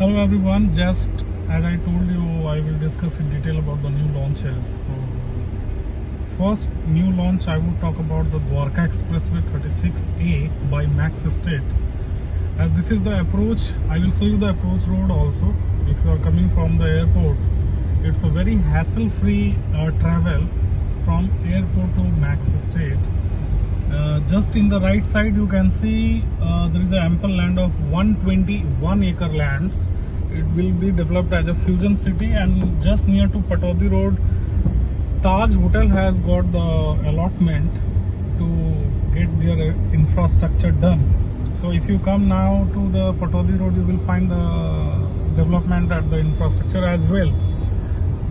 Hello everyone, just as I told you, I will discuss in detail about the new launches. So, first new launch I would talk about the Dwarka Expressway 36A by Max Estate. As this is the approach, I will show you the approach road also. If you are coming from the airport, it's a very hassle-free travel from airport to Max Estate. Just in the right side you can see there is an ample land of 121 acre lands. It will be developed as a fusion city, and just near to Patodi Road, Taj Hotel has got the allotment to get their infrastructure done. So if you come now to the Patodi Road, you will find the development at the infrastructure as well,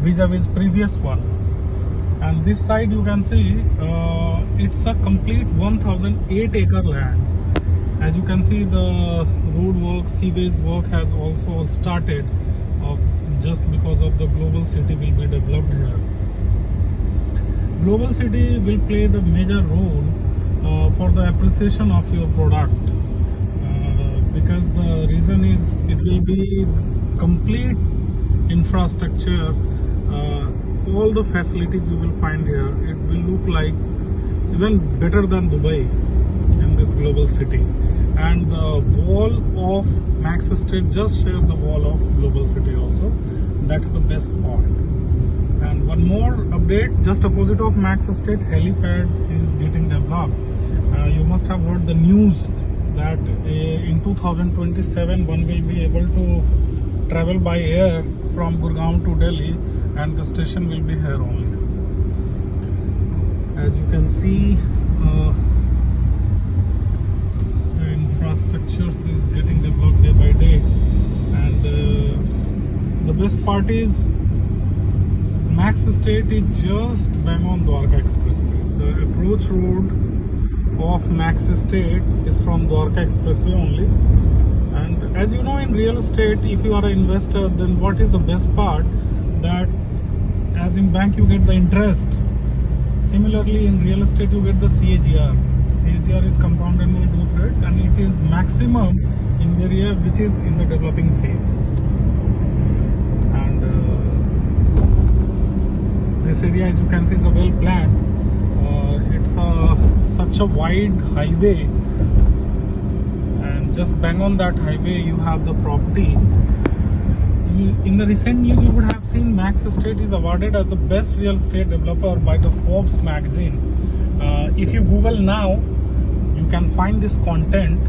vis-a-vis previous one. And this side you can see it's a complete 1008 acre land. As you can see, the road work, seaway work has also started just because of the global city will be developed here. Global city will play the major role for the appreciation of your product, because the reason is it will be complete infrastructure. All the facilities you will find here, it will look like even better than Dubai in this global city. And the wall of Max Estate just share the wall of global city also. That's the best part. And one more update, just opposite of Max Estate, helipad is getting developed. You must have heard the news that in 2027 one will be able to travel by air from Gurgaon to Delhi, and the station will be here only. As you can see, the infrastructure is getting developed day by day, and the best part is Max Estate is just bang on Dwarka Expressway. The approach road of Max Estate is from Dwarka Expressway only. And as you know, in real estate, if you are an investor, then what is the best part? That as in bank you get the interest. Similarly, in real estate you get the CAGR. CAGR is compound annual growth rate, and it is maximum in the area which is in the developing phase. And this area, as you can see, is a well planned. It's such a wide highway, and just bang on that highway you have the property. In the recent news, you would have seen Max Estate is awarded as the best real estate developer by the Forbes magazine. If you Google now, you can find this content.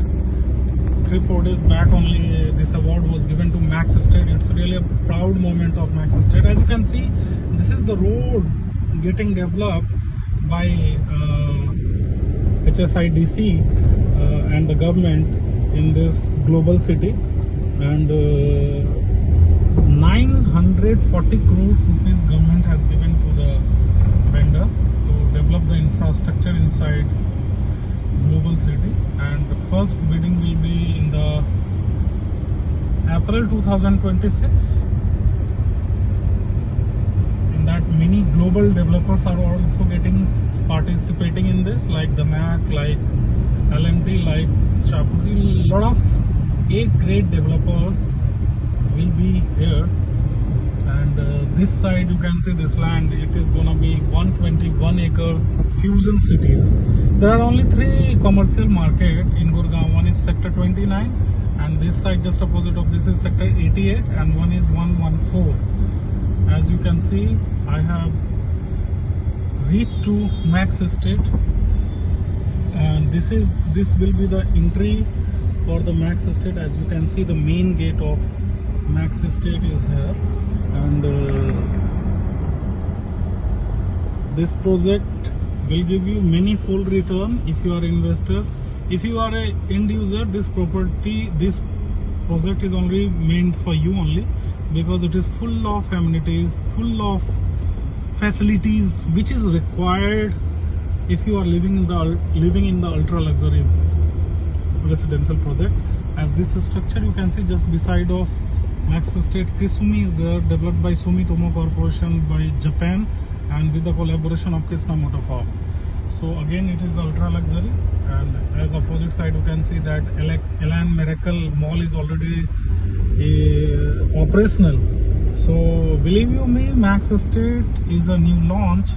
3-4 days back only this award was given to Max Estate. It's really a proud moment of Max Estate. As you can see, this is the road getting developed by HSIDC and the government in this global city, and 940 crores rupees government has given to the vendor to develop the infrastructure inside global city. And the first bidding will be in the April 2026. In that, many global developers are also participating in this, like the MAC, like LMT, like Shapoorji. A lot of A-grade developers will be here. And this side you can see this land, it is gonna be 121 acres fusion cities. There are only 3 commercial market in Gurgaon. One is sector 29, and this side just opposite of this is sector 88, and one is 114. As you can see, I have reached to Max Estate, and this will be the entry for the Max Estate. As you can see, the main gate of Max Estate is here, and this project will give you many full return if you are investor. If you are a end user, this project is only meant for you only, because it is full of amenities, full of facilities which is required if you are living in the ultra luxury residential project. As this structure you can see just beside of Max Estate, Kisumi is there, developed by Sumitomo Corporation by Japan, and with the collaboration of Krishna Motor Corp. So again, it is ultra luxury, and as opposite side you can see that Elan Miracle Mall is already operational. So believe you me, Max Estate is a new launch.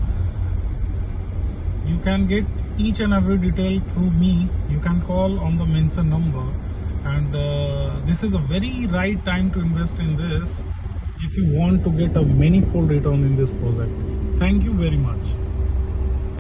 You can get each and every detail through me. You can call on the mentioned number, and this is a very right time to invest in this if you want to get a manifold return in this project. Thank you very much.